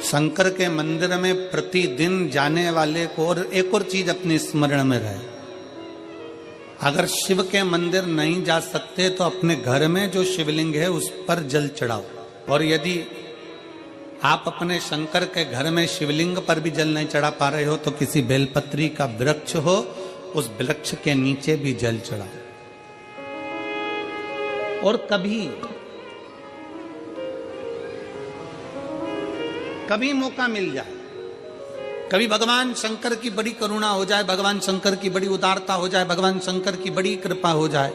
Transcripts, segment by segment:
शंकर के मंदिर में प्रतिदिन जाने वाले को और एक और चीज अपने स्मरण में रहे, अगर शिव के मंदिर नहीं जा सकते तो अपने घर में जो शिवलिंग है उस पर जल चढ़ाओ। और यदि आप अपने शंकर के घर में शिवलिंग पर भी जल नहीं चढ़ा पा रहे हो तो किसी बेलपत्री का वृक्ष हो, उस वृक्ष के नीचे भी जल चढ़ाओ। और कभी मौका मिल जाए, कभी भगवान शंकर की बड़ी करुणा हो जाए, भगवान शंकर की बड़ी उदारता हो जाए, भगवान शंकर की बड़ी कृपा हो जाए,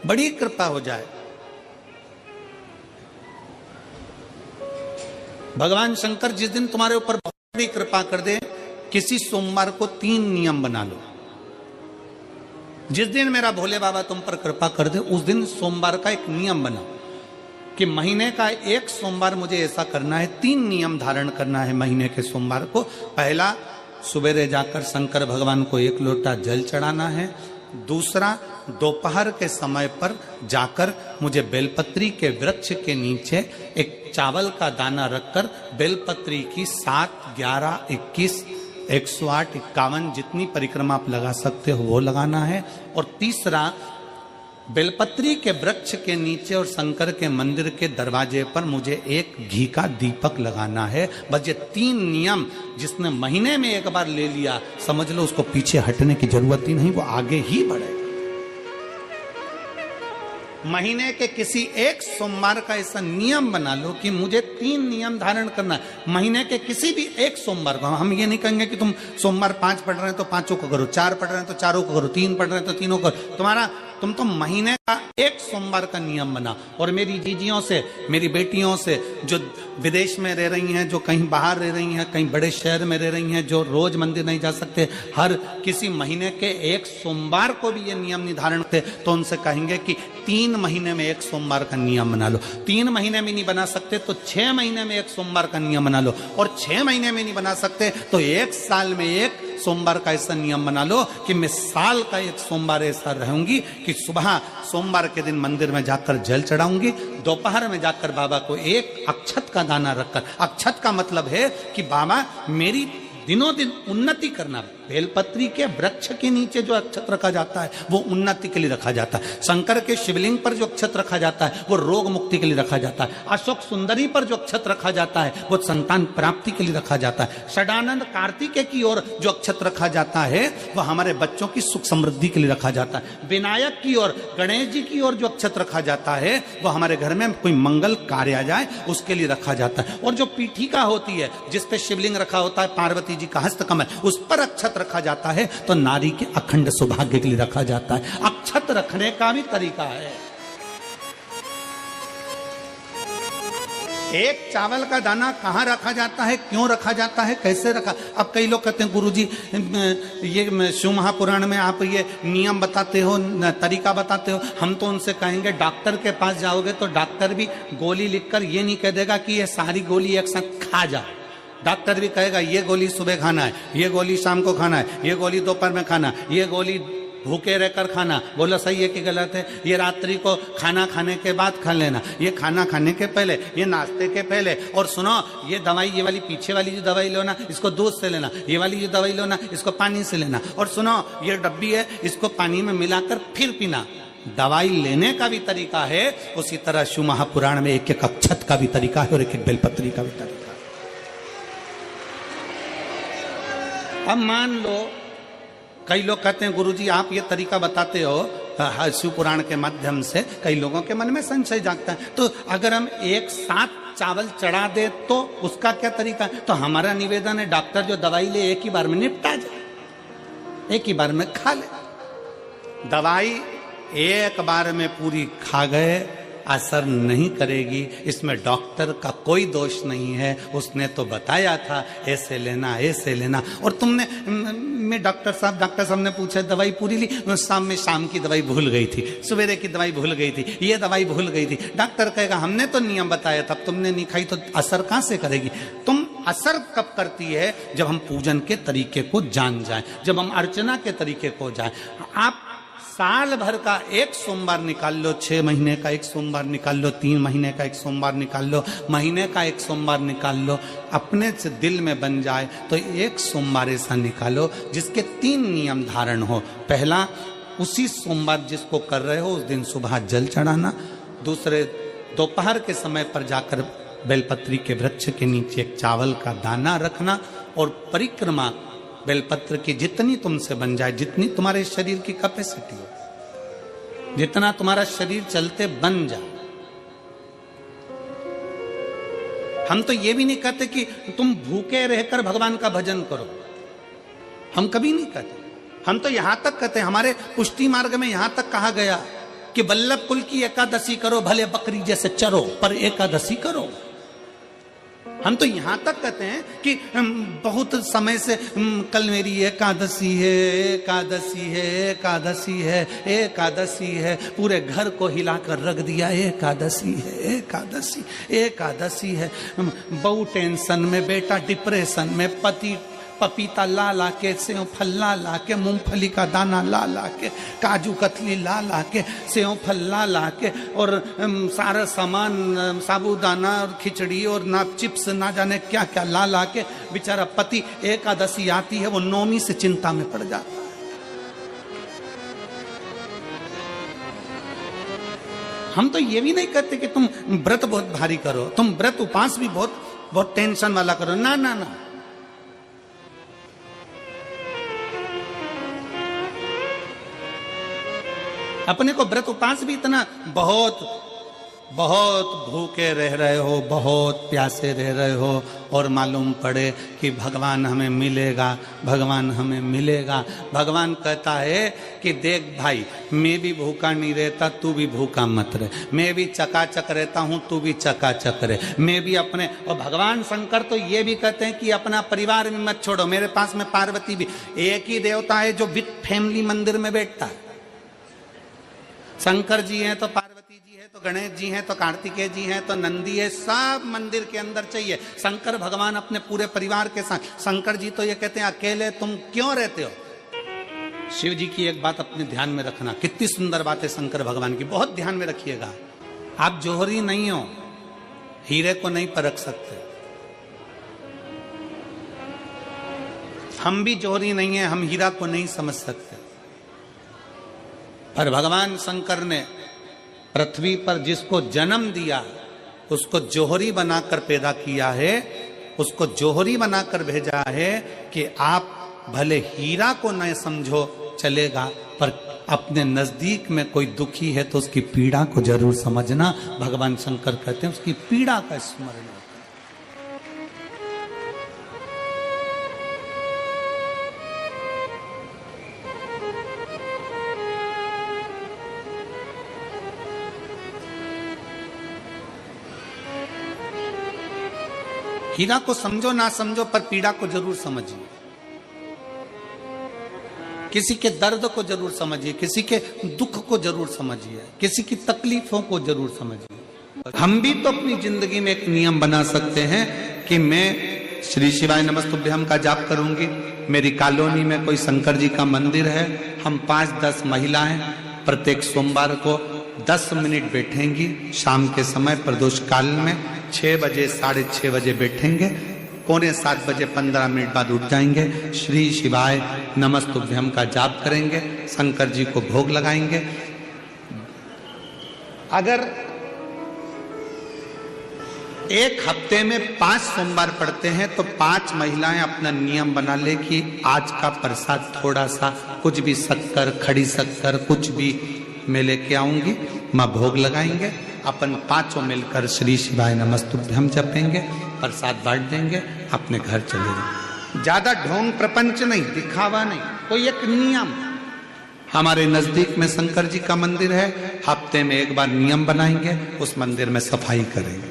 बड़ी कृपा हो जाए, भगवान शंकर जिस दिन तुम्हारे ऊपर बहुत बड़ी कृपा कर दे, किसी सोमवार को 3 नियम बना लो। जिस दिन मेरा भोले बाबा तुम पर कृपा कर दे उस दिन सोमवार का एक नियम बनाओ कि महीने का एक सोमवार मुझे ऐसा करना है, 3 नियम धारण करना है महीने के सोमवार को। पहला, सुबेरे जाकर शंकर भगवान को 1 लोटा जल चढ़ाना है। दूसरा, दोपहर के समय पर जाकर मुझे बेलपत्री के वृक्ष के नीचे एक चावल का दाना रखकर बेलपत्री की 7, 11, 21, 108, 51 जितनी परिक्रमा आप लगा सकते हो वो लगाना है। और तीसरा, बेलपत्री के वृक्ष के नीचे और शंकर के मंदिर के दरवाजे पर मुझे एक घी का दीपक लगाना है। बस ये 3 नियम जिसने महीने में एक बार ले लिया, समझ लो उसको पीछे हटने की जरूरत ही नहीं, वो आगे ही बढ़ेगा। महीने के किसी एक सोमवार का ऐसा नियम बना लो कि मुझे 3 नियम धारण करना है महीने के किसी भी एक सोमवार को। हम ये नहीं कहेंगे कि तुम सोमवार 5 पढ़ रहे हैं तो 5 को करो, 4 पढ़ रहे हैं तो 4 को करो, 3 पढ़ रहे हैं तो 3 को करो। तुम तो महीने का एक सोमवार का नियम बना। और मेरी जीजियों से, मेरी बेटियों से जो विदेश में रह रही हैं, जो कहीं बाहर रह रही हैं, कहीं बड़े शहर में रह रही हैं, जो रोज मंदिर नहीं जा सकते, हर किसी महीने के एक सोमवार को भी ये नियम निर्धारण थे, तो उनसे कहेंगे कि 3 महीने में एक सोमवार का नियम बना लो। 3 महीने में नहीं बना सकते तो 6 महीने में एक सोमवार का नियम बना लो। और 6 महीने में नहीं बना सकते तो 1 साल में एक सोमवार का ऐसा नियम बना लो कि मैं साल का एक सोमवार ऐसा रहूंगी कि सुबह सोमवार के दिन मंदिर में जाकर जल चढ़ाऊंगी, दोपहर में जाकर बाबा को एक अक्षत का दाना रखकर, अक्षत का मतलब है कि बाबा मेरी दिनों दिन उन्नति करना। बेलपत्री के वृक्ष के नीचे जो अक्षत रखा जाता है वो उन्नति के लिए रखा जाता है। शंकर के शिवलिंग पर जो अक्षत रखा जाता है वो रोग मुक्ति के लिए रखा जाता है। अशोक सुंदरी पर जो अक्षत रखा जाता है वो संतान प्राप्ति के लिए रखा जाता है। षडानंद कार्तिकेय की ओर जो अक्षत रखा जाता है वह हमारे बच्चों की सुख समृद्धि के लिए रखा जाता है। विनायक की ओर, गणेश जी की ओर जो अक्षत रखा जाता है वो हमारे घर में कोई मंगल कार्य आ जाए उसके लिए रखा जाता है। और जो पीठिका होती है जिसपे शिवलिंग रखा होता है, पार्वती जी का हस्तकमल, उस पर अक्षत रखा जाता है तो नारी के अखंड सौभाग्य के लिए रखा जाता है। अक्षत रखने का भी तरीका है। एक चावल का दाना कहां रखा जाता है, क्यों रखा जाता है, कैसे रखा। अब कई लोग कहते हैं गुरुजी ये शिव महापुराण में आप ये नियम बताते हो, तरीका बताते हो। हम तो उनसे कहेंगे डॉक्टर के पास जाओगे तो डॉक्टर भी गोली लिखकर ये नहीं कह देगा कि ये सारी गोली एक साथ खा जा। डॉक्टर भी कहेगा ये गोली सुबह खाना है, ये गोली शाम को खाना है, ये गोली दोपहर में खाना, ये गोली भूखे रहकर खाना। बोलो सही है कि गलत है। ये रात्रि को खाना खाने के बाद खा लेना, ये खाना खाने के पहले, ये नाश्ते के पहले। और सुनो ये दवाई, ये वाली पीछे वाली जो दवाई लो ना इसको दूध से लेना, ये वाली जो दवाई लो ना इसको पानी से लेना। और सुनो ये डब्बी है इसको पानी में मिलाकर फिर पीना। दवाई लेने का भी तरीका है, उसी तरह शिव महापुराण में एक एक अक्षत का भी तरीका है और एक एक बेलपत्री का भी तरीका है। अब मान लो कई लोग कहते हैं गुरुजी आप ये तरीका बताते हो शिव पुराण के माध्यम से, कई लोगों के मन में संशय जागता है, तो अगर हम एक साथ चावल चढ़ा दे तो उसका क्या तरीका है। तो हमारा निवेदन है डॉक्टर जो दवाई ले एक ही बार में निपटा जाए, एक ही बार में खा ले। दवाई एक बार में पूरी खा गए असर नहीं करेगी, इसमें डॉक्टर का कोई दोष नहीं है। उसने तो बताया था ऐसे लेना ऐसे लेना। और तुमने मैं डॉक्टर साहब ने पूछा दवाई पूरी ली, शाम की दवाई भूल गई थी, सवेरे की दवाई भूल गई थी, ये दवाई भूल गई थी। डॉक्टर कहेगा हमने तो नियम बताया था, तुमने नहीं खाई तो असर कहां से करेगी। तुम असर कब करती है, जब हम पूजन के तरीके को जान जाएं, जब हम अर्चना के तरीके को जाएं। आप साल भर का एक सोमवार निकाल लो, 6 महीने का एक सोमवार निकाल लो, 3 महीने का एक सोमवार निकाल लो, महीने का एक सोमवार निकाल लो, अपने से दिल में बन जाए तो एक सोमवार ऐसा निकालो जिसके 3 नियम धारण हो। पहला, उसी सोमवार जिसको कर रहे हो उस दिन सुबह जल चढ़ाना। दूसरे, दोपहर के समय पर जाकर बेलपत्री के वृक्ष के नीचे एक चावल का दाना रखना और परिक्रमा बेलपत्र की जितनी तुमसे बन जाए, जितनी तुम्हारे शरीर की कैपेसिटी हो, जितना तुम्हारा शरीर चलते बन जाए। हम तो ये भी नहीं कहते कि तुम भूखे रहकर भगवान का भजन करो, हम कभी नहीं कहते। हम तो यहां तक कहते हैं, हमारे पुष्टि मार्ग में यहां तक कहा गया कि वल्लभ कुल की एकादशी करो, भले बकरी जैसे चरो पर एकादशी करो। हम तो यहां तक कहते हैं कि बहुत समय से कल मेरी एकादशी है, एकादशी है, एकादशी है, एकादशी है, पूरे घर को हिलाकर रख दिया, एकादशी है, एकादशी, एकादशी है। बहू टेंशन में, बेटा डिप्रेशन में, पति पपीता ला ला के, सेव फल ला ला के, मूंगफली का दाना ला ला के, काजू कतली ला ला के, सेव फल ला ला के, और सारा सामान, साबूदाना और खिचड़ी और ना चिप्स ना जाने क्या क्या ला ला के, बेचारा पति एकादशी आती है वो नौमी से चिंता में पड़ जाता है। हम तो ये भी नहीं कहते कि तुम व्रत बहुत भारी करो, तुम व्रत उपास भी बहुत टेंशन वाला करो, ना ना ना। अपने को व्रत उपास भी इतना बहुत भूखे रह रहे हो, बहुत प्यासे रह रहे हो, और मालूम पड़े कि भगवान हमें मिलेगा, भगवान हमें मिलेगा। भगवान कहता है कि देख भाई, मैं भी भूखा नहीं रहता, तू भी भूखा मत रहे, मैं भी चकाचक रहता हूं, तू भी चकाचक रहे, मैं भी अपने। और भगवान शंकर तो ये भी कहते हैं कि अपना परिवार भी मत छोड़ो। मेरे पास में पार्वती भी, एक ही देवता है जो विद फैमिली मंदिर में बैठता है। शंकर जी हैं तो पार्वती जी है, तो गणेश जी हैं, तो कार्तिकेय जी हैं, तो नंदी है, सब मंदिर के अंदर चाहिए। शंकर भगवान अपने पूरे परिवार के साथ। शंकर जी तो ये कहते हैं अकेले तुम क्यों रहते हो। शिव जी की एक बात अपने ध्यान में रखना, कितनी सुंदर बात है शंकर भगवान की, बहुत ध्यान में रखिएगा। आप जौहरी नहीं हो, हीरे को नहीं परख सकते। हम भी जौहरी नहीं है, हम हीरा को नहीं समझ सकते। पर भगवान शंकर ने पृथ्वी पर जिसको जन्म दिया उसको जौहरी बनाकर पैदा किया है, उसको जौहरी बनाकर भेजा है कि आप भले हीरा को न समझो चलेगा, पर अपने नजदीक में कोई दुखी है तो उसकी पीड़ा को जरूर समझना। भगवान शंकर कहते हैं उसकी पीड़ा का स्मरण। हीरा को समझो ना समझो, पर पीड़ा को जरूर समझिए। किसी के दर्द को जरूर समझिए, किसी के दुख को जरूर समझिए, किसी की तकलीफों को जरूर समझिए। हम भी तो अपनी जिंदगी में एक नियम बना सकते हैं कि मैं श्री शिवाय नमस्तुभ्यम का जाप करूंगी। मेरी कॉलोनी में कोई शंकर जी का मंदिर है, हम 5-10 महिलाएं प्रत्येक सोमवार को 10 मिनट बैठेंगी। शाम के समय प्रदोष काल में 6 बजे 6:30 बजे बैठेंगे, 6:45 बजे 15 मिनट बाद उठ जाएंगे, श्री शिवाय नमस्तुभ्यम का जाप करेंगे, शंकर जी को भोग लगाएंगे। अगर एक हफ्ते में 5 सोमवार पड़ते हैं तो 5 महिलाएं अपना नियम बना ले कि आज का प्रसाद थोड़ा सा, कुछ भी शक्कर, खड़ी शक्कर, कुछ भी मैं लेके आऊंगी, माँ भोग लगाएंगे, अपन 5 मिलकर श्री शिवाय नमस्तुभ्यम जपेंगे, प्रसाद बांट देंगे, अपने घर चले जाएंगे। ज्यादा ढोंग प्रपंच नहीं, दिखावा नहीं, कोई एक नियम। हमारे नजदीक में शंकर जी का मंदिर है, हफ्ते में एक बार नियम बनाएंगे, उस मंदिर में सफाई करेंगे।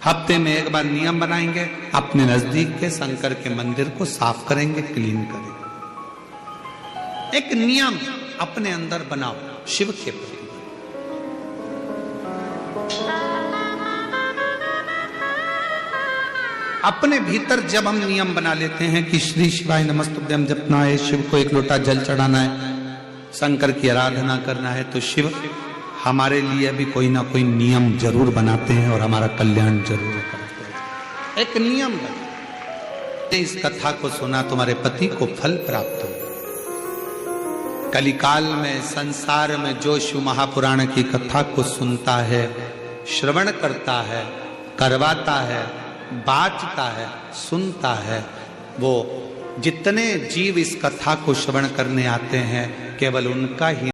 हफ्ते में एक बार नियम बनाएंगे, अपने नजदीक के शंकर के मंदिर को साफ करेंगे, क्लीन करेंगे। एक नियम अपने अंदर बनाओ शिव के प्रति। अपने भीतर जब हम नियम बना लेते हैं कि श्री शिवाय नमस्तुभ्यम जपना है, शिव को एक लोटा जल चढ़ाना है, शंकर की आराधना करना है तो शिव हमारे लिए भी कोई ना कोई नियम जरूर बनाते हैं और हमारा कल्याण जरूर करते हैं। एक नियम बना, इस कथा को सुना तुम्हारे पति को फल प्राप्त हो। कलिकाल में संसार में जो शिव महापुराण की कथा को सुनता है, श्रवण करता है, करवाता है, बाँचता है, सुनता है, वो जितने जीव इस कथा को श्रवण करने आते हैं केवल उनका ही